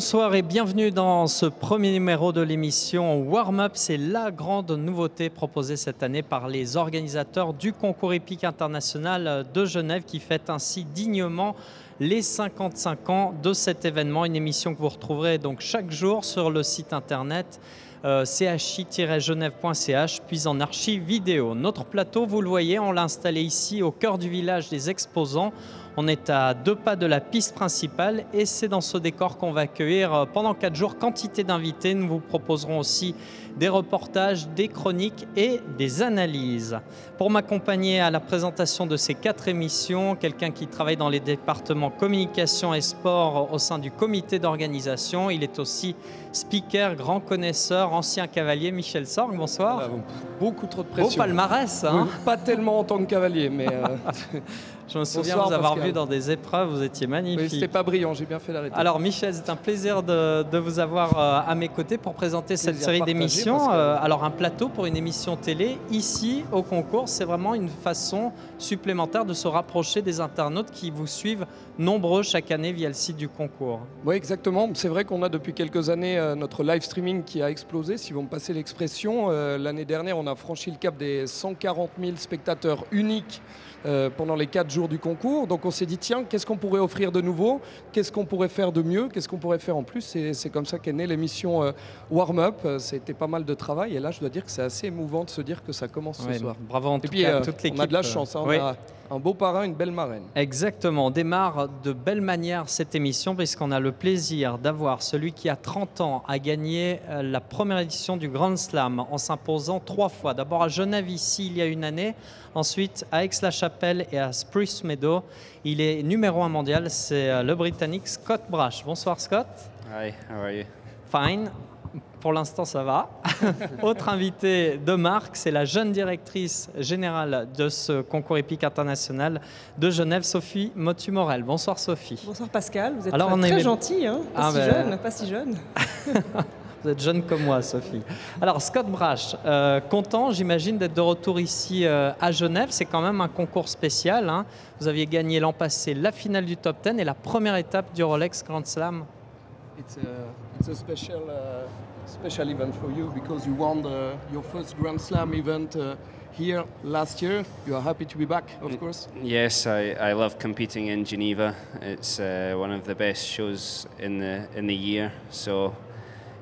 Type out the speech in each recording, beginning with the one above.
Bonsoir et bienvenue dans ce premier numéro de l'émission Warm Up. C'est la grande nouveauté proposée cette année par les organisateurs du concours hippique international de Genève qui fête ainsi dignement les 55 ans de cet événement. Une émission que vous retrouverez donc chaque jour sur le site internet chi-genève.ch puis en archive vidéo. Notre plateau, vous le voyez, on l'a installé ici au cœur du village des exposants. On est à 2 pas de la piste principale et c'est dans ce décor qu'on va accueillir pendant 4 jours quantité d'invités. Nous vous proposerons aussi des reportages, des chroniques et des analyses. Pour m'accompagner à la présentation de ces 4 émissions, quelqu'un qui travaille dans les départements communication et sport au sein du comité d'organisation. Il est aussi speaker, grand connaisseur, ancien cavalier, Michel Sorg. Bonsoir. Voilà, beaucoup trop de pression. Beau palmarès, hein? Oui, pas tellement en tant que cavalier, mais... Je me souviens vous avoir vu dans des épreuves, vous étiez magnifique. Oui, c'était pas brillant, j'ai bien fait d'arrêter. Alors Michel, c'est un plaisir de vous avoir à mes côtés pour présenter cette série d'émissions. Alors un plateau pour une émission télé, ici au concours, c'est vraiment une façon supplémentaire de se rapprocher des internautes qui vous suivent nombreux chaque année via le site du concours. Oui, exactement. C'est vrai qu'on a depuis quelques années notre live streaming qui a explosé, si vous me passez l'expression. L'année dernière, on a franchi le cap des 140 000 spectateurs uniques pendant les 4 jours du concours. Donc on s'est dit, tiens, qu'est-ce qu'on pourrait offrir de nouveau? Qu'est-ce qu'on pourrait faire de mieux? Qu'est-ce qu'on pourrait faire en plus? Et c'est comme ça qu'est née l'émission Warm Up. C'était pas mal de travail. Et là, je dois dire que c'est assez émouvant de se dire que ça commence ce soir. Bravo en tout cas à toute l'équipe. On a de la chance. Hein, oui. On a un beau parrain, une belle marraine. Exactement. On démarre de belle manière cette émission puisqu'on a le plaisir d'avoir celui qui, à 30 ans, a gagné la première édition du Grand Slam en s'imposant 3 fois. D'abord à Genève, ici, il y a une année. Ensuite, à Aix-la-Chapelle et à Spruce Meadow. Il est numéro 1 mondial. C'est le Britannique Scott Brash. Bonsoir, Scott. Hi, how are you? Fine. Pour l'instant, ça va. Autre invité de marque, c'est la jeune directrice générale de ce concours hippique international de Genève, Sophie Motu-Morel. Bonsoir Sophie. Bonsoir Pascal, vous êtes alors, très gentil, hein, pas si jeune. Vous êtes jeune comme moi, Sophie. Alors, Scott Brash, content, j'imagine, d'être de retour ici à Genève. C'est quand même un concours spécial, hein. Vous aviez gagné l'an passé la finale du Top 10 et la première étape du Rolex Grand Slam. It's a special event for you because you won your first Grand Slam event here last year. You are happy to be back, of course. Yes, I love competing in Geneva. It's one of the best shows in the year, so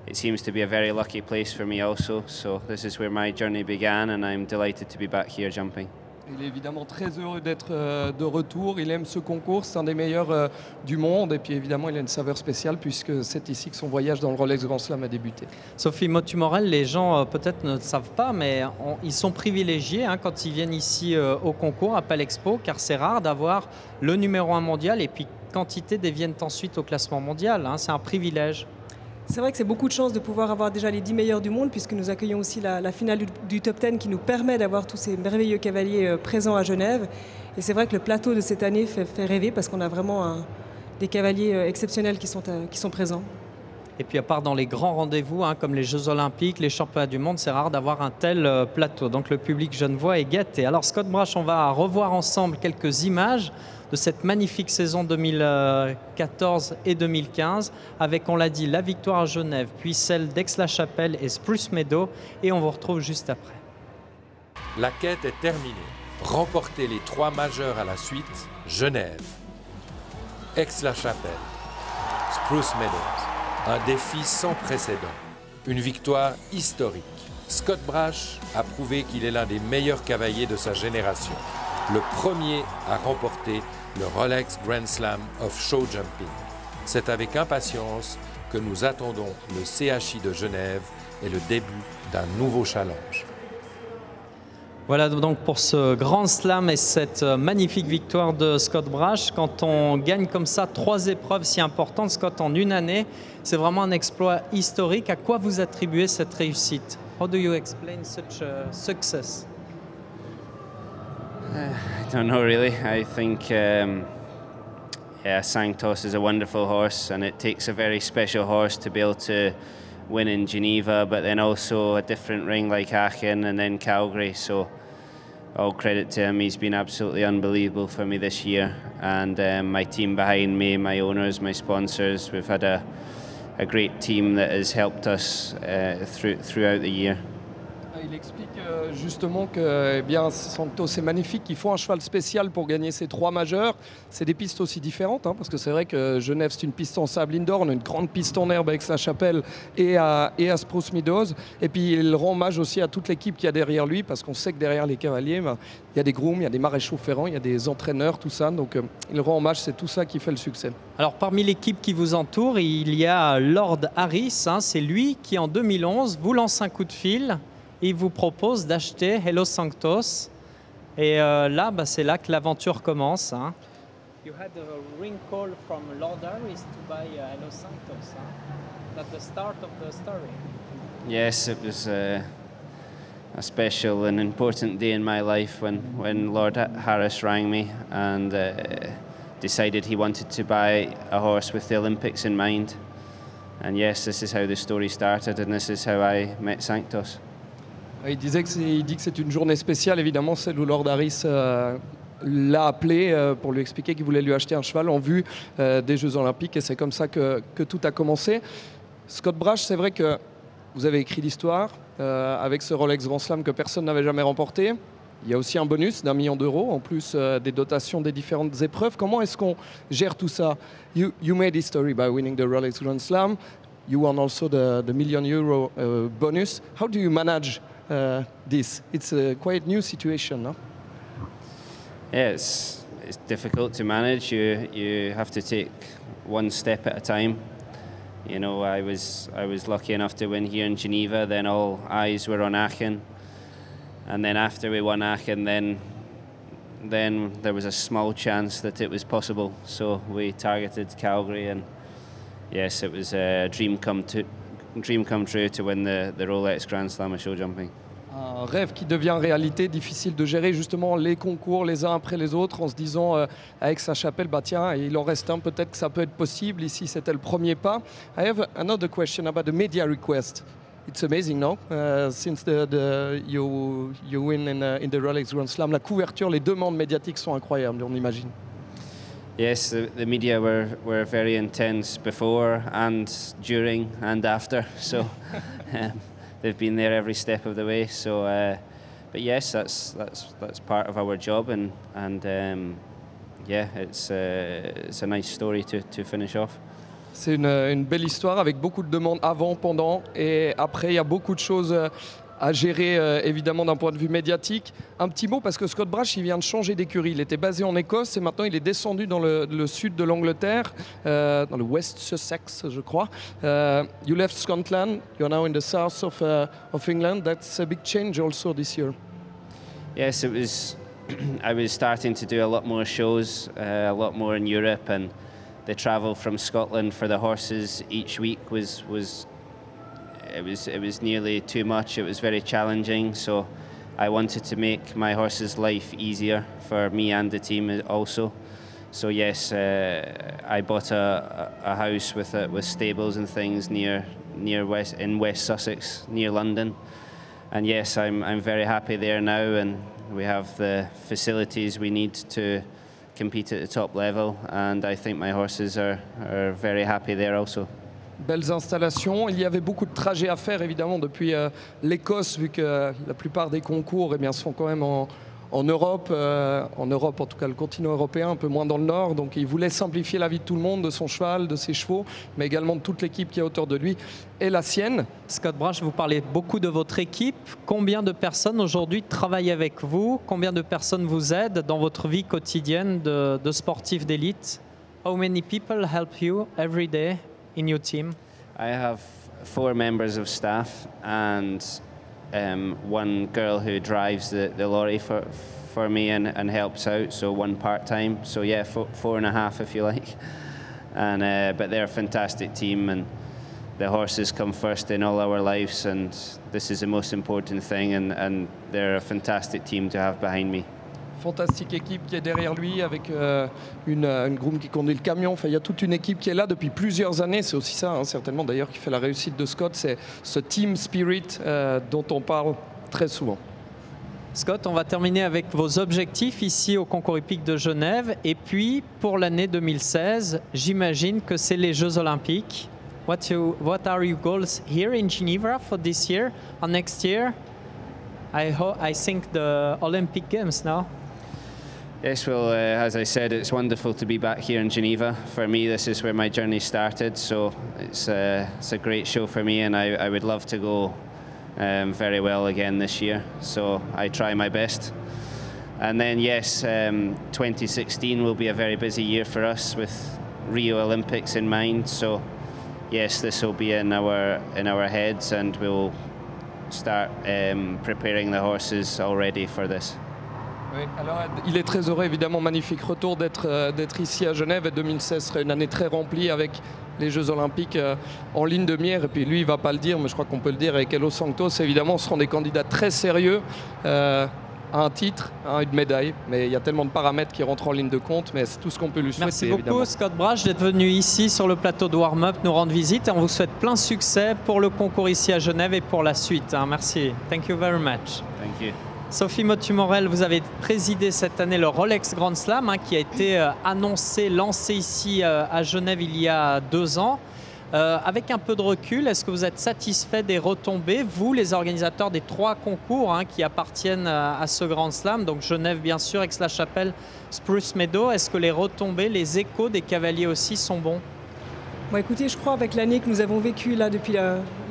it seems to be a very lucky place for me also. So this is where my journey began, and I'm delighted to be back here jumping. Il est évidemment très heureux d'être de retour. Il aime ce concours, c'est un des meilleurs du monde. Et puis évidemment, il a une saveur spéciale puisque c'est ici que son voyage dans le Rolex Grand Slam a débuté. Sophie Motu-Morel, les gens peut-être ne le savent pas, mais ils sont privilégiés hein, quand ils viennent ici au concours, à Palexpo, car c'est rare d'avoir le numéro 1 mondial et puis quantité déviennent ensuite au classement mondial. Hein, c'est un privilège. C'est vrai que c'est beaucoup de chance de pouvoir avoir déjà les 10 meilleurs du monde puisque nous accueillons aussi la finale du Top 10 qui nous permet d'avoir tous ces merveilleux cavaliers présents à Genève. Et c'est vrai que le plateau de cette année fait rêver parce qu'on a vraiment des cavaliers exceptionnels qui sont présents. Et puis à part dans les grands rendez-vous hein, comme les Jeux Olympiques, les Championnats du Monde, c'est rare d'avoir un tel plateau. Donc le public genevois est gâté. Alors Scott Brash, on va revoir ensemble quelques images de cette magnifique saison 2014 et 2015 avec, on l'a dit, la victoire à Genève, puis celle d'Aix-la-Chapelle et Spruce Meadow et on vous retrouve juste après. La quête est terminée. Remporter les 3 majeurs à la suite, Genève, Aix-la-Chapelle, Spruce Meadows. Un défi sans précédent. Une victoire historique. Scott Brash a prouvé qu'il est l'un des meilleurs cavaliers de sa génération. Le premier à remporter le Rolex Grand Slam of Show Jumping. C'est avec impatience que nous attendons le CHI de Genève et le début d'un nouveau challenge. Voilà donc pour ce Grand Slam et cette magnifique victoire de Scott Brash. Quand on gagne comme ça 3 épreuves si importantes, Scott, en une année, c'est vraiment un exploit historique. À quoi vous attribuez cette réussite? How do you explain such a success? I don't know really. I think Sanctos is a wonderful horse and it takes a very special horse to be able to win in Geneva, but then also a different ring like Aachen and then Calgary. So all credit to him. He's been absolutely unbelievable for me this year. And my team behind me, my owners, my sponsors, we've had a a great team that has helped us throughout the year. Il explique justement que Sanctos est magnifique, qu'il faut un cheval spécial pour gagner ces 3 majeurs. C'est des pistes aussi différentes, parce que c'est vrai que Genève, c'est une piste en sable indoor, on a une grande piste en herbe avec Aix-la-Chapelle et à Spruce Meadows. Et puis il rend hommage aussi à toute l'équipe qu'il y a derrière lui, parce qu'on sait que derrière les cavaliers, il y a des grooms, il y a des maréchaux ferrants, il y a des entraîneurs, tout ça. Donc il rend hommage, c'est tout ça qui fait le succès. Alors parmi l'équipe qui vous entoure, il y a Lord Harris, c'est lui qui en 2011 vous lance un coup de fil. Il vous propose d'acheter Hello Sanctos. Et là, c'est là que l'aventure commence. You had a ring call from Lord Harris to buy Hello Sanctos. That's the start of the story. Yes, it was a special and important day in my life when Lord Harris rang me and decided he wanted to buy a horse with the Olympics in mind. And yes, this is how the story started and this is how I met Sanctos. Il dit que c'est une journée spéciale, évidemment, celle où Lord Harris l'a appelé pour lui expliquer qu'il voulait lui acheter un cheval en vue des Jeux Olympiques, et c'est comme ça que tout a commencé. Scott Brash, c'est vrai que vous avez écrit l'histoire avec ce Rolex Grand Slam que personne n'avait jamais remporté. Il y a aussi un bonus d'1 million d'euros, en plus des dotations des différentes épreuves. Comment est-ce qu'on gère tout ça? You made history by winning the Rolex Grand Slam. You won also the €1 million bonus. How do you manage this? It's a quite new situation, no? Yeah, it's difficult to manage. You have to take one step at a time. You know, I was lucky enough to win here in Geneva. Then all eyes were on Aachen, and then after we won Aachen, then there was a small chance that it was possible. So we targeted Calgary, and yes, it was a dream come true to win the Rolex Grand Slam of show jumping. Un rêve qui devient réalité, difficile de gérer justement les concours les uns après les autres en se disant à Aix-la-Chapelle, tiens, il en reste un, peut-être que ça peut être possible. Ici, c'était le premier pas. I have another question about the media request. It's amazing, no? Since you win in the Rolex Grand Slam, la couverture, les demandes médiatiques sont incroyables, on imagine. Yes, the media were very intense before and during and after, so they've been there every step of the way. So, but yes, that's part of our job, and yeah, it's a nice story to finish off. C'est une belle histoire avec beaucoup de demandes avant, pendant et après. Il y a beaucoup de choses à gérer, évidemment, d'un point de vue médiatique. Un petit mot, parce que Scott Brash, il vient de changer d'écurie. Il était basé en Écosse et maintenant il est descendu dans le sud de l'Angleterre, dans le West Sussex, je crois. You left Scotland, you're now in the south of England. That's a big change also this year. Yes, it was. I was starting to do a lot more shows, a lot more in Europe, and the travel from Scotland for the horses each week was nearly too much. It was very challenging, so I wanted to make my horse's life easier for me and the team also. So yes, I bought a house with stables and things in West Sussex, near London, and yes, I'm very happy there now, and we have the facilities we need to compete at the top level, and I think my horses are very happy there also. Belles installations. Il y avait beaucoup de trajets à faire, évidemment, depuis l'Écosse, vu que la plupart des concours se font quand même en Europe, en tout cas le continent européen, un peu moins dans le nord. Donc il voulait simplifier la vie de tout le monde, de son cheval, de ses chevaux, mais également de toute l'équipe qui est autour de lui et la sienne. Scott Brash, vous parlez beaucoup de votre équipe. Combien de personnes aujourd'hui travaillent avec vous? Combien de personnes vous aident dans votre vie quotidienne de sportif d'élite? How many people help you every day in your team? I have 4 members of staff and one girl who drives the lorry for me and helps out, so 1 part-time. So yeah, 4.5 if you like. And but they're a fantastic team, and the horses come first in all our lives, and this is the most important thing, and they're a fantastic team to have behind me. Fantastique équipe qui est derrière lui avec une groom qui conduit le camion. Enfin, il y a toute une équipe qui est là depuis plusieurs années. C'est aussi ça, certainement d'ailleurs, qui fait la réussite de Scott. C'est ce team spirit dont on parle très souvent. Scott, on va terminer avec vos objectifs ici au Concours hippique de Genève. Et puis, pour l'année 2016, j'imagine que c'est les Jeux Olympiques. What are your goals here in Geneva for this year and next year? I think the Olympic Games now. Yes, well, as I said, it's wonderful to be back here in Geneva. For me, this is where my journey started, so it's a great show for me, and I would love to go very well again this year. So I try my best. And then, yes, 2016 will be a very busy year for us with Rio Olympics in mind. So, yes, this will be in our heads, and we'll start preparing the horses already for this. Oui, alors il est très heureux, évidemment, magnifique retour d'être ici à Genève. Et 2016 serait une année très remplie avec les Jeux Olympiques en ligne de mire. Et puis lui, il ne va pas le dire, mais je crois qu'on peut le dire avec Los Santos. Évidemment, ce seront des candidats très sérieux à un titre, à une médaille. Mais il y a tellement de paramètres qui rentrent en ligne de compte, mais c'est tout ce qu'on peut lui souhaiter. Merci beaucoup, évidemment. Scott Brash, d'être venu ici sur le plateau de warm-up nous rendre visite. Et on vous souhaite plein succès pour le concours ici à Genève et pour la suite. Merci. Thank you very much. Thank you. Sophie Motu-Morel, vous avez présidé cette année le Rolex Grand Slam qui a été annoncé, lancé ici à Genève il y a 2 ans. Avec un peu de recul, est-ce que vous êtes satisfait des retombées, vous les organisateurs des 3 concours qui appartiennent à ce Grand Slam, donc Genève bien sûr, Aix-la-Chapelle, Spruce Meadows, est-ce que les retombées, les échos des cavaliers aussi sont bons? Bon, écoutez, je crois avec l'année que nous avons vécue là depuis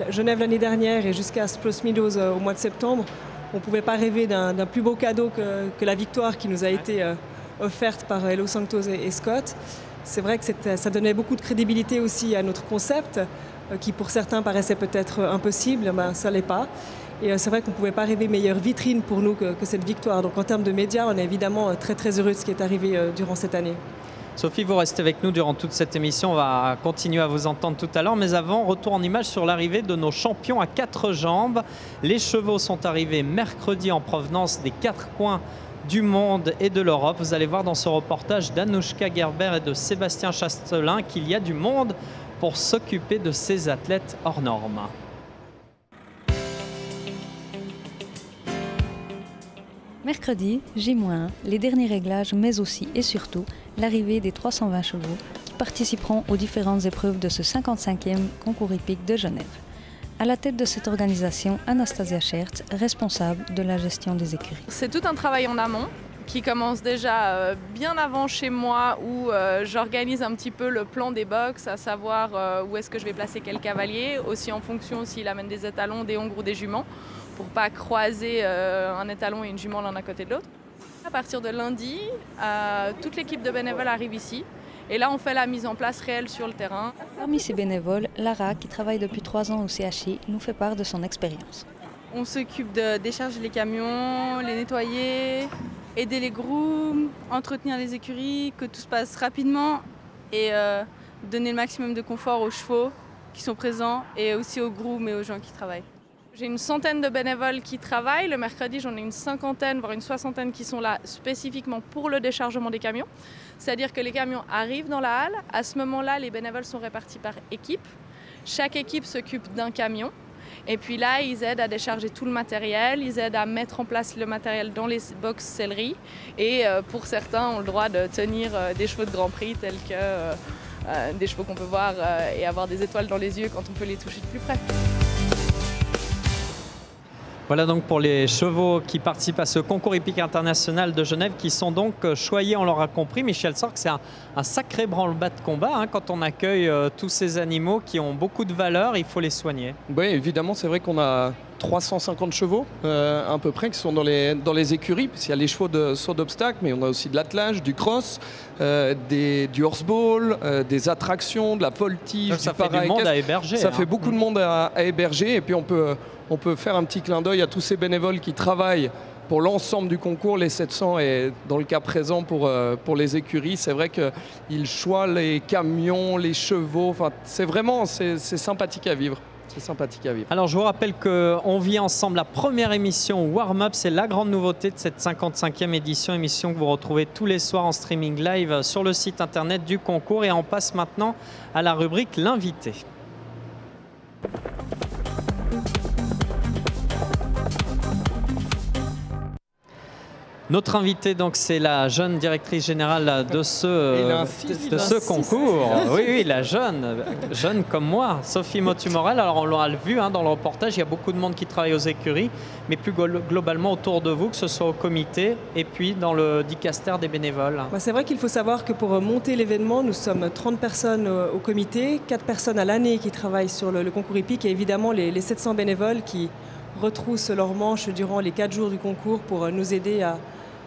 Genève l'année dernière et jusqu'à Spruce Meadows au mois de septembre, on ne pouvait pas rêver d'un plus beau cadeau que la victoire qui nous a été offerte par Los Santos et Scott. C'est vrai que ça donnait beaucoup de crédibilité aussi à notre concept, qui pour certains paraissait peut-être impossible, ben, ça ne l'est pas. Et c'est vrai qu'on ne pouvait pas rêver meilleure vitrine pour nous que cette victoire. Donc en termes de médias, on est évidemment très très heureux de ce qui est arrivé durant cette année. Sophie, vous restez avec nous durant toute cette émission. On va continuer à vous entendre tout à l'heure. Mais avant, retour en image sur l'arrivée de nos champions à 4 jambes. Les chevaux sont arrivés mercredi en provenance des 4 coins du monde et de l'Europe. Vous allez voir dans ce reportage d'Anouchka Gerber et de Sébastien Chastelin qu'il y a du monde pour s'occuper de ces athlètes hors normes. Mercredi, J-1, les derniers réglages, mais aussi et surtout l'arrivée des 320 chevaux qui participeront aux différentes épreuves de ce 55e concours hippique de Genève. À la tête de cette organisation, Anastasia Schertz, responsable de la gestion des écuries. C'est tout un travail en amont qui commence déjà bien avant chez moi où j'organise un petit peu le plan des box, à savoir où est-ce que je vais placer quel cavalier, aussi en fonction s'il amène des étalons, des hongres ou des juments, pour pas croiser un étalon et une jument l'un à côté de l'autre. À partir de lundi, toute l'équipe de bénévoles arrive ici. Et là, on fait la mise en place réelle sur le terrain. Parmi ces bénévoles, Lara, qui travaille depuis 3 ans au CHI, nous fait part de son expérience. On s'occupe de décharger les camions, les nettoyer, aider les grooms, entretenir les écuries, que tout se passe rapidement et donner le maximum de confort aux chevaux qui sont présents et aussi aux grooms et aux gens qui travaillent. J'ai une centaine de bénévoles qui travaillent. Le mercredi, j'en ai une 50aine, voire une 60aine qui sont là spécifiquement pour le déchargement des camions. C'est-à-dire que les camions arrivent dans la halle. À ce moment-là, les bénévoles sont répartis par équipe. Chaque équipe s'occupe d'un camion. Et puis là, ils aident à décharger tout le matériel. Ils aident à mettre en place le matériel dans les box sellerie. Et pour certains, ont le droit de tenir des chevaux de Grand Prix tels que des chevaux qu'on peut voir et avoir des étoiles dans les yeux quand on peut les toucher de plus près. Voilà donc pour les chevaux qui participent à ce concours hippique international de Genève qui sont donc choyés, on l'aura compris. Michel Sorg, c'est un sacré branle-bas de combat quand on accueille tous ces animaux qui ont beaucoup de valeur, il faut les soigner. Oui, évidemment, c'est vrai qu'on a 350 chevaux à peu près qui sont dans les écuries. Il y a les chevaux de saut d'obstacle, mais on a aussi de l'attelage, du cross, du horseball, des attractions, de la voltige, ça fait du monde à héberger. Ça fait beaucoup de monde à héberger et puis on peut faire un petit clin d'œil à tous ces bénévoles qui travaillent pour l'ensemble du concours, les 700 et dans le cas présent pour les écuries. C'est vrai qu'ils choient les camions, les chevaux. Enfin, c'est sympathique à vivre. C'est sympathique à vivre. Alors je vous rappelle qu'on vit ensemble la première émission Warm-Up. C'est la grande nouveauté de cette 55e émission que vous retrouvez tous les soirs en streaming live sur le site internet du concours. Et on passe maintenant à la rubrique L'invité. Notre invitée, donc, c'est la jeune directrice générale de ce concours. Oui, la jeune comme moi, Sophie Motu-Morel. Alors, on l'a vu dans le reportage, il y a beaucoup de monde qui travaille aux écuries, mais plus globalement autour de vous, que ce soit au comité et puis dans le dicaster des bénévoles. C'est vrai qu'il faut savoir que pour monter l'événement, nous sommes 30 personnes au comité, 4 personnes à l'année qui travaillent sur le concours hippique et évidemment les 700 bénévoles qui retroussent leurs manches durant les 4 jours du concours pour nous aider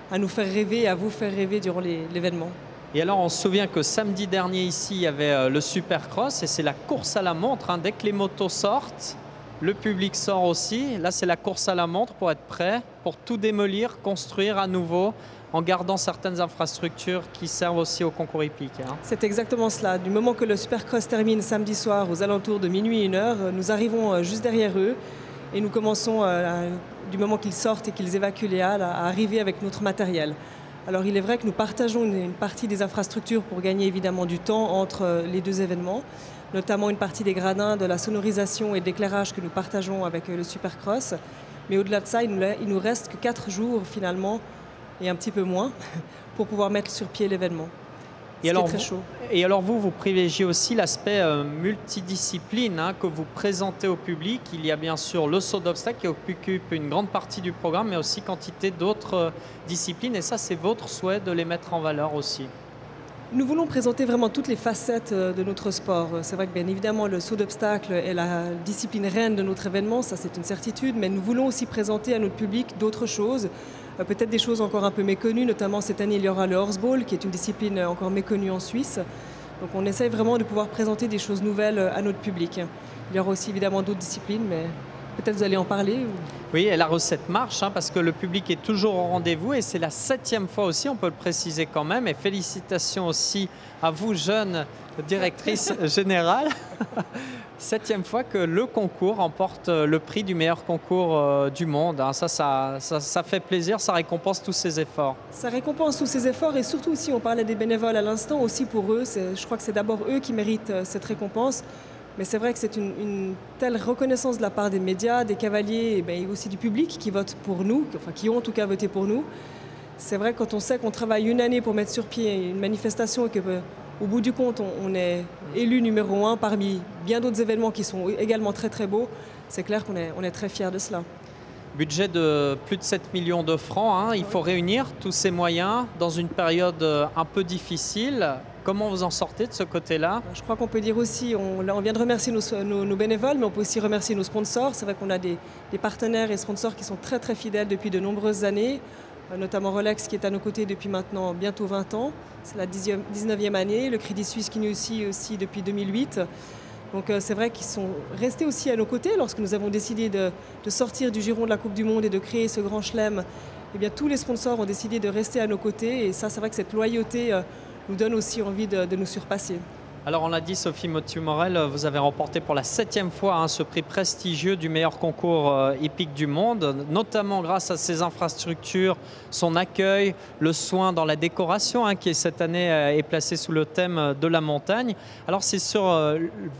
à nous faire rêver, à vous faire rêver durant l'événement. Et alors on se souvient que samedi dernier ici il y avait le Supercross et c'est la course à la montre. Dès que les motos sortent, le public sort aussi. Là c'est la course à la montre pour être prêt, pour tout démolir, construire à nouveau en gardant certaines infrastructures qui servent aussi au concours hippique. C'est exactement cela. Du moment que le Supercross termine samedi soir aux alentours de minuit et 1h, nous arrivons juste derrière eux et nous commençons, du moment qu'ils sortent et qu'ils évacuent les halles, à arriver avec notre matériel. Alors il est vrai que nous partageons une partie des infrastructures pour gagner évidemment du temps entre les deux événements, notamment une partie des gradins, de la sonorisation et de l'éclairage que nous partageons avec le Supercross. Mais au-delà de ça, il nous reste que 4 jours finalement, et un petit peu moins, pour pouvoir mettre sur pied l'événement. Et alors vous privilégiez aussi l'aspect multidiscipline que vous présentez au public. Il y a bien sûr le saut d'obstacle qui occupe une grande partie du programme, mais aussi quantité d'autres disciplines. Et ça, c'est votre souhait de les mettre en valeur aussi. Nous voulons présenter vraiment toutes les facettes de notre sport. C'est vrai que bien évidemment le saut d'obstacle est la discipline reine de notre événement, ça c'est une certitude, mais nous voulons aussi présenter à notre public d'autres choses, peut-être des choses encore un peu méconnues, notamment cette année il y aura le horseball qui est une discipline encore méconnue en Suisse. Donc on essaye vraiment de pouvoir présenter des choses nouvelles à notre public. Il y aura aussi évidemment d'autres disciplines, mais peut-être vous allez en parler. Oui, et la recette marche parce que le public est toujours au rendez-vous et c'est la 7e fois aussi, on peut le préciser quand même. Et félicitations aussi à vous, jeune directrice générale. 7e fois que le concours remporte le prix du meilleur concours du monde. Ça fait plaisir, ça récompense tous ces efforts. Ça récompense tous ces efforts et surtout aussi, on parlait des bénévoles à l'instant, aussi pour eux, je crois que c'est d'abord eux qui méritent cette récompense. Mais c'est vrai que c'est une telle reconnaissance de la part des médias, des cavaliers et aussi du public qui votent pour nous, enfin qui ont en tout cas voté pour nous. C'est vrai que quand on sait qu'on travaille une année pour mettre sur pied une manifestation et qu'au bout du compte on est élu numéro 1 parmi bien d'autres événements qui sont également très très beaux, c'est clair qu'on est très fiers de cela. Budget de plus de 7 millions de francs, il faut réunir tous ces moyens dans une période un peu difficile. Comment vous en sortez de ce côté-là? Je crois qu'on peut dire aussi, on vient de remercier nos bénévoles, mais on peut aussi remercier nos sponsors. C'est vrai qu'on a des partenaires et sponsors qui sont très très fidèles depuis de nombreuses années, notamment Rolex qui est à nos côtés depuis maintenant bientôt 20 ans. C'est la 19e année, le Crédit Suisse qui nous suit aussi depuis 2008. Donc c'est vrai qu'ils sont restés aussi à nos côtés lorsque nous avons décidé de sortir du giron de la Coupe du Monde et de créer ce grand chelem. Eh bien, tous les sponsors ont décidé de rester à nos côtés et ça, c'est vrai que cette loyauté nous donne aussi envie de nous surpasser. Alors on l'a dit, Sophie Motu-Morel, vous avez remporté pour la 7e fois ce prix prestigieux du meilleur concours hippique du monde, notamment grâce à ses infrastructures, son accueil, le soin dans la décoration qui cette année est placé sous le thème de la montagne. Alors c'est sur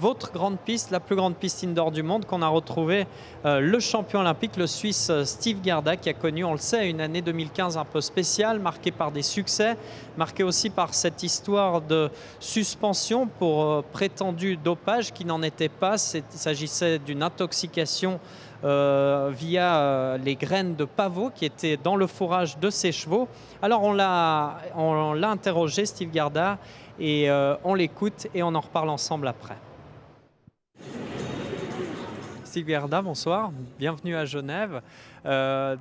votre grande piste, la plus grande piste indoor du monde, qu'on a retrouvé le champion olympique, le Suisse Steve Gerda, qui a connu, on le sait, une année 2015 un peu spéciale, marquée par des succès, marquée aussi par cette histoire de suspension pour prétendu dopage qui n'en était pas. Il s'agissait d'une intoxication via les graines de pavot qui étaient dans le fourrage de ses chevaux. Alors on l'a interrogé, Steve Gerda, et on l'écoute et on en reparle ensemble après. Steve Gerda, bonsoir, bienvenue à Genève.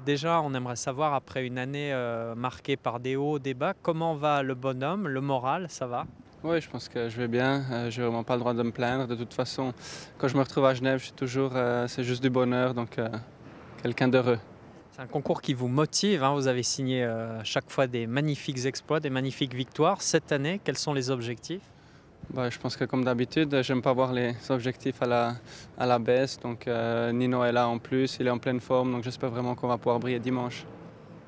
Déjà, on aimerait savoir, après une année marquée par des hauts, des bas, comment va le bonhomme, le moral, ça va? Oui, je pense que je vais bien. Je n'ai vraiment pas le droit de me plaindre. De toute façon, quand je me retrouve à Genève, je suis toujours, c'est juste du bonheur, donc quelqu'un d'heureux. C'est un concours qui vous motive. Vous avez signé chaque fois des magnifiques exploits, des magnifiques victoires. Cette année, quels sont les objectifs? Je pense que comme d'habitude, j'aime pas voir les objectifs à la baisse. Donc Nino est là en plus, il est en pleine forme, donc j'espère vraiment qu'on va pouvoir briller dimanche.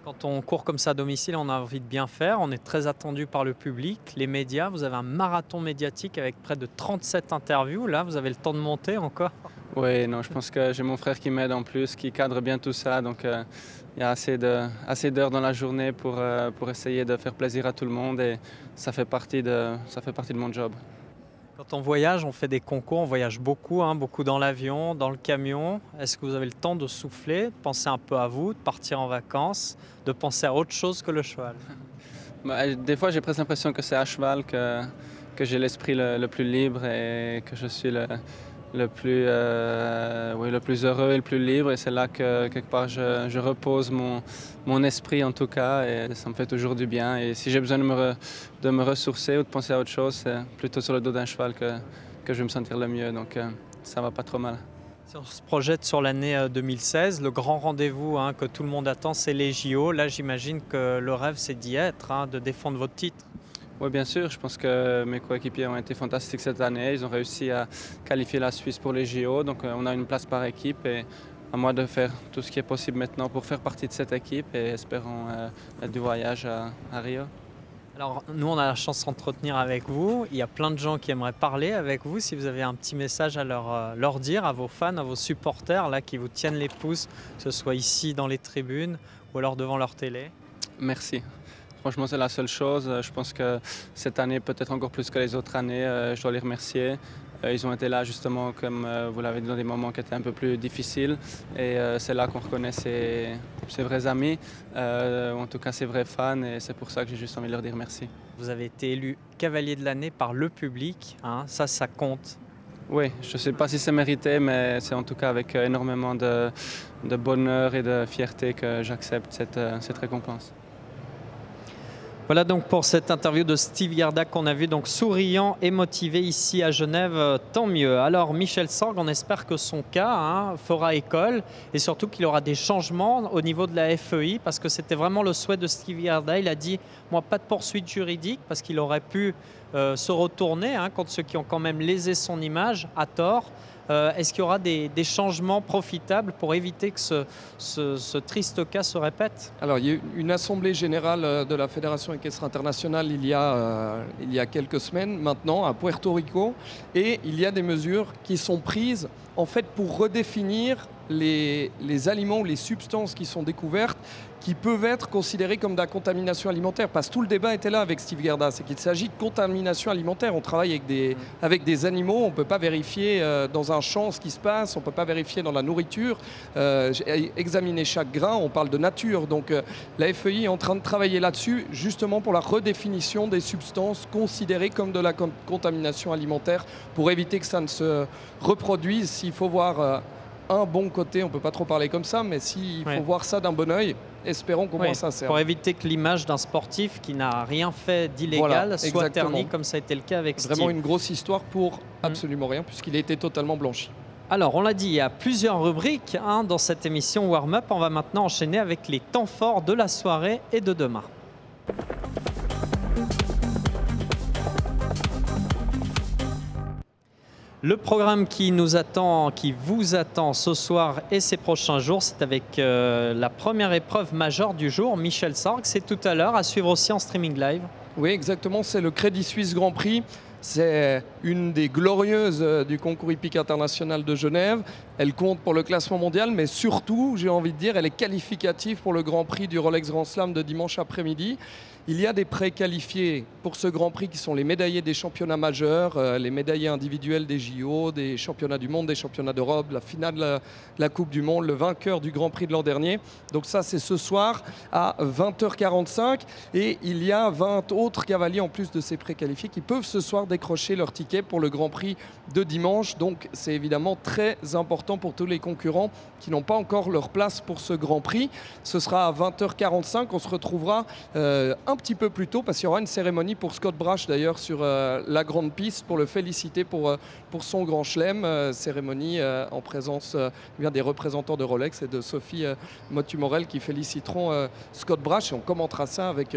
Quand on court comme ça à domicile, on a envie de bien faire. On est très attendu par le public, les médias. Vous avez un marathon médiatique avec près de 37 interviews. Là, vous avez le temps de monter encore? Oui, non, je pense que j'ai mon frère qui m'aide en plus, qui cadre bien tout ça. Donc il y a assez d'heures dans la journée pour essayer de faire plaisir à tout le monde et ça fait partie de mon job. Quand on voyage, on fait des concours, on voyage beaucoup, hein, beaucoup dans l'avion, dans le camion. Est-ce que vous avez le temps de souffler, de penser un peu à vous, de partir en vacances, de penser à autre chose que le cheval? Des fois, j'ai presque l'impression que c'est à cheval que j'ai l'esprit le plus libre et que je suis le plus heureux et le plus libre. Et c'est là que, quelque part, je repose mon esprit, en tout cas, et ça me fait toujours du bien. Et si j'ai besoin de me ressourcer ou de penser à autre chose, c'est plutôt sur le dos d'un cheval que je vais me sentir le mieux. Donc, ça va pas trop mal. Si on se projette sur l'année 2016, le grand rendez-vous que tout le monde attend, c'est les JO. Là, j'imagine que le rêve, c'est d'y être, de défendre votre titre. Oui, bien sûr. Je pense que mes coéquipiers ont été fantastiques cette année. Ils ont réussi à qualifier la Suisse pour les JO. Donc, on a une place par équipe et à moi de faire tout ce qui est possible maintenant pour faire partie de cette équipe et espérons du voyage à Rio. Alors, nous, on a la chance de s'entretenir avec vous. Il y a plein de gens qui aimeraient parler avec vous. Si vous avez un petit message à leur dire, à vos fans, à vos supporters là, qui vous tiennent les pouces, que ce soit ici dans les tribunes ou alors devant leur télé. Merci. Franchement, c'est la seule chose. Je pense que cette année, peut-être encore plus que les autres années, je dois les remercier. Ils ont été là justement, comme vous l'avez dit, dans des moments qui étaient un peu plus difficiles. Et c'est là qu'on reconnaît ses vrais amis, en tout cas ses vrais fans. Et c'est pour ça que j'ai juste envie de leur dire merci. Vous avez été élu cavalier de l'année par le public. Ça compte. Oui, je ne sais pas si c'est mérité, mais c'est en tout cas avec énormément de bonheur et de fierté que j'accepte cette récompense. Voilà donc pour cette interview de Steve Gerda qu'on a vu donc souriant et motivé ici à Genève, tant mieux. Alors Michel Sorg, on espère que son cas fera école et surtout qu'il aura des changements au niveau de la FEI parce que c'était vraiment le souhait de Steve Gerda. Il a dit, moi pas de poursuite juridique parce qu'il aurait pu se retourner contre ceux qui ont quand même lésé son image à tort. Est-ce qu'il y aura des changements profitables pour éviter que ce triste cas se répète? Alors, il y a eu une assemblée générale de la Fédération équestre internationale il y a quelques semaines maintenant à Puerto Rico et il y a des mesures qui sont prises en fait pour redéfinir les aliments ou les substances qui sont découvertes qui peuvent être considérées comme de la contamination alimentaire. Parce que tout le débat était là avec Steve Gerda, c'est qu'il s'agit de contamination alimentaire. On travaille avec des animaux, on ne peut pas vérifier dans un champ ce qui se passe, on ne peut pas vérifier dans la nourriture, examiner chaque grain, on parle de nature. Donc la FEI est en train de travailler là-dessus, justement pour la redéfinition des substances considérées comme de la contamination alimentaire, pour éviter que ça ne se reproduise. S'il faut voir un bon côté, on ne peut pas trop parler comme ça, mais s'il faut voir ça d'un bon œil, espérons qu'au moins ça sert. Pour éviter que l'image d'un sportif qui n'a rien fait d'illégal soit ternie, comme ça a été le cas avec Steve. Vraiment une grosse histoire pour absolument rien, puisqu'il a été totalement blanchi. Alors, on l'a dit, il y a plusieurs rubriques dans cette émission Warm-Up. On va maintenant enchaîner avec les temps forts de la soirée et de demain. Le programme qui vous attend ce soir et ces prochains jours, c'est avec la première épreuve majeure du jour, Michel Sorg. C'est tout à l'heure, à suivre aussi en streaming live. Oui, exactement, c'est le Crédit Suisse Grand Prix. C'est une des glorieuses du concours hippique international de Genève. Elle compte pour le classement mondial, mais surtout, j'ai envie de dire, elle est qualificative pour le Grand Prix du Rolex Grand Slam de dimanche après-midi. Il y a des préqualifiés pour ce Grand Prix qui sont les médaillés des championnats majeurs, les médaillés individuels des JO, des championnats du monde, des championnats d'Europe, la finale de la Coupe du Monde, le vainqueur du Grand Prix de l'an dernier. Donc ça, c'est ce soir à 20h45. Et il y a 20 autres cavaliers en plus de ces préqualifiés qui peuvent ce soir décrocher leur ticket pour le Grand Prix de dimanche. Donc c'est évidemment très important pour tous les concurrents qui n'ont pas encore leur place pour ce Grand Prix. Ce sera à 20h45. On se retrouvera un petit peu plus tôt parce qu'il y aura une cérémonie pour Scott Brash d'ailleurs sur la grande piste pour le féliciter pour son grand chelem. Cérémonie en présence des représentants de Rolex et de Sophie Motu-Morel qui féliciteront Scott Brash et on commentera ça avec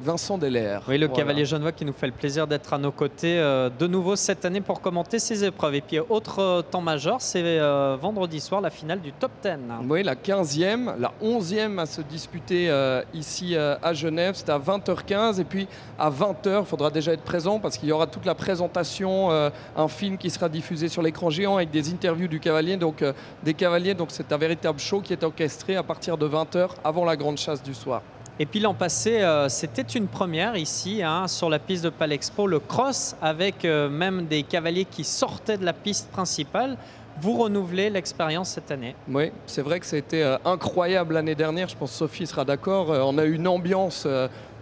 Vincent Delair. Oui, le cavalier genevois qui nous fait le plaisir d'être à nos côtés c'est de nouveau cette année pour commenter ces épreuves. Et puis autre temps majeur, c'est vendredi soir la finale du top 10. Oui, la 15e, la 11e à se disputer ici à Genève. C'est à 20h15 et puis à 20h, il faudra déjà être présent parce qu'il y aura toute la présentation, un film qui sera diffusé sur l'écran géant avec des interviews du cavalier, donc des cavaliers. Donc c'est un véritable show qui est orchestré à partir de 20h avant la grande chasse du soir. Et puis l'an passé, c'était une première ici, sur la piste de Palexpo, le cross, avec même des cavaliers qui sortaient de la piste principale. Vous renouvelez l'expérience cette année. Oui, c'est vrai que ça a été incroyable l'année dernière. Je pense que Sophie sera d'accord. On a eu une ambiance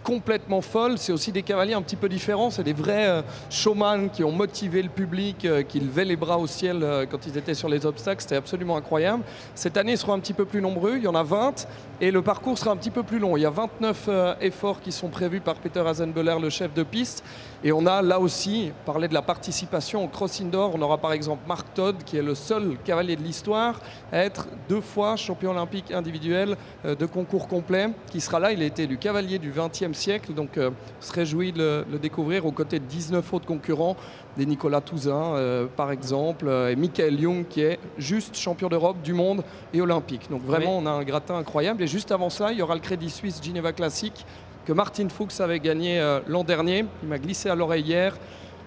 complètement folle. C'est aussi des cavaliers un petit peu différents. C'est des vrais showman qui ont motivé le public, qui levaient les bras au ciel quand ils étaient sur les obstacles. C'était absolument incroyable. Cette année, ils seront un petit peu plus nombreux. Il y en a 20 et le parcours sera un petit peu plus long. Il y a 29 efforts qui sont prévus par Peter Hasenböhler, le chef de piste. Et on a là aussi parlé de la participation au cross indoor. On aura par exemple Mark Todd, qui est le seul cavalier de l'histoire à être 2 fois champion olympique individuel de concours complet, qui sera là. Il a été élu cavalier du XXe siècle, donc on se réjouit de le découvrir aux côtés de 19 autres concurrents, des Nicolas Touzin par exemple, et Michael Young qui est juste champion d'Europe, du monde et olympique. Donc vraiment on a un gratin incroyable. Et juste avant ça, il y aura le Crédit Suisse Geneva Classic que Martin Fuchs avait gagné l'an dernier. Il m'a glissé à l'oreille hier.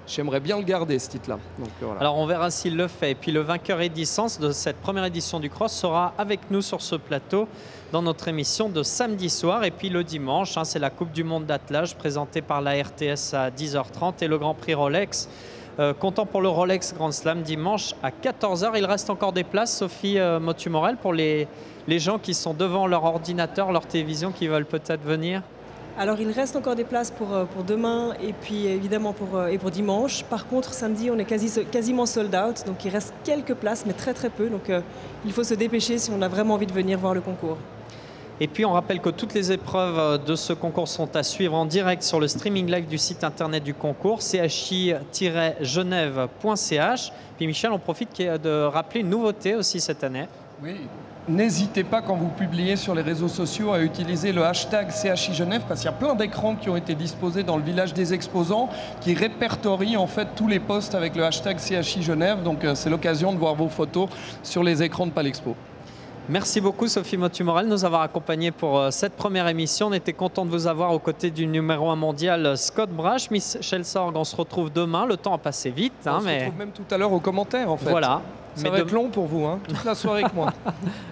J'aimerais bien le garder, ce titre-là. Voilà. Alors on verra s'il le fait. Et puis le vainqueur Edicence de cette première édition du Cross sera avec nous sur ce plateau dans notre émission de samedi soir. Et puis le dimanche, c'est la Coupe du Monde d'attelage présentée par la RTS à 10h30 et le Grand Prix Rolex. Comptant pour le Rolex Grand Slam dimanche à 14h. Il reste encore des places, Sophie Motu-Morel, pour les gens qui sont devant leur ordinateur, leur télévision, qui veulent peut-être venir. Alors il reste encore des places pour demain et puis évidemment pour dimanche. Par contre samedi on est quasiment sold out, donc il reste quelques places mais très peu. Donc il faut se dépêcher si on a vraiment envie de venir voir le concours. Et puis on rappelle que toutes les épreuves de ce concours sont à suivre en direct sur le streaming live du site internet du concours, chi-genève.ch. Puis Michel, on profite de rappeler une nouveauté aussi cette année. Oui. N'hésitez pas quand vous publiez sur les réseaux sociaux à utiliser le hashtag CHI Genève parce qu'il y a plein d'écrans qui ont été disposés dans le village des exposants qui répertorient en fait tous les posts avec le hashtag CHI Genève. Donc c'est l'occasion de voir vos photos sur les écrans de Palexpo. Merci beaucoup Sophie Motu-Morel de nous avoir accompagnés pour cette première émission. On était content de vous avoir aux côtés du numéro 1 mondial Scott Brash. Michel Sorg, on se retrouve demain. Le temps a passé vite. On se retrouve même tout à l'heure aux commentaires en fait. Voilà. Ça va être long pour vous, toute la soirée avec moi.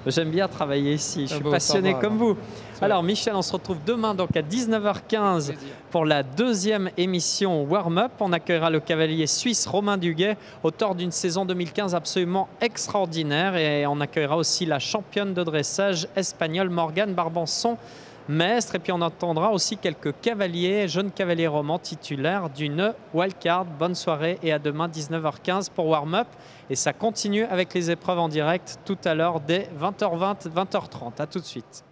J'aime bien travailler ici, je suis passionné comme vous. Alors Michel, on se retrouve demain donc à 19h15 pour la deuxième émission Warm-Up. On accueillera le cavalier suisse Romain Duguay, auteur d'une saison 2015 absolument extraordinaire. Et on accueillera aussi la championne de dressage espagnole Morgane Barbanson-Mestre. Et puis on entendra aussi quelques cavaliers, jeunes cavaliers romans titulaires d'une wildcard. Bonne soirée et à demain 19h15 pour Warm-Up. Et ça continue avec les épreuves en direct tout à l'heure dès 20h20, 20h30. À tout de suite.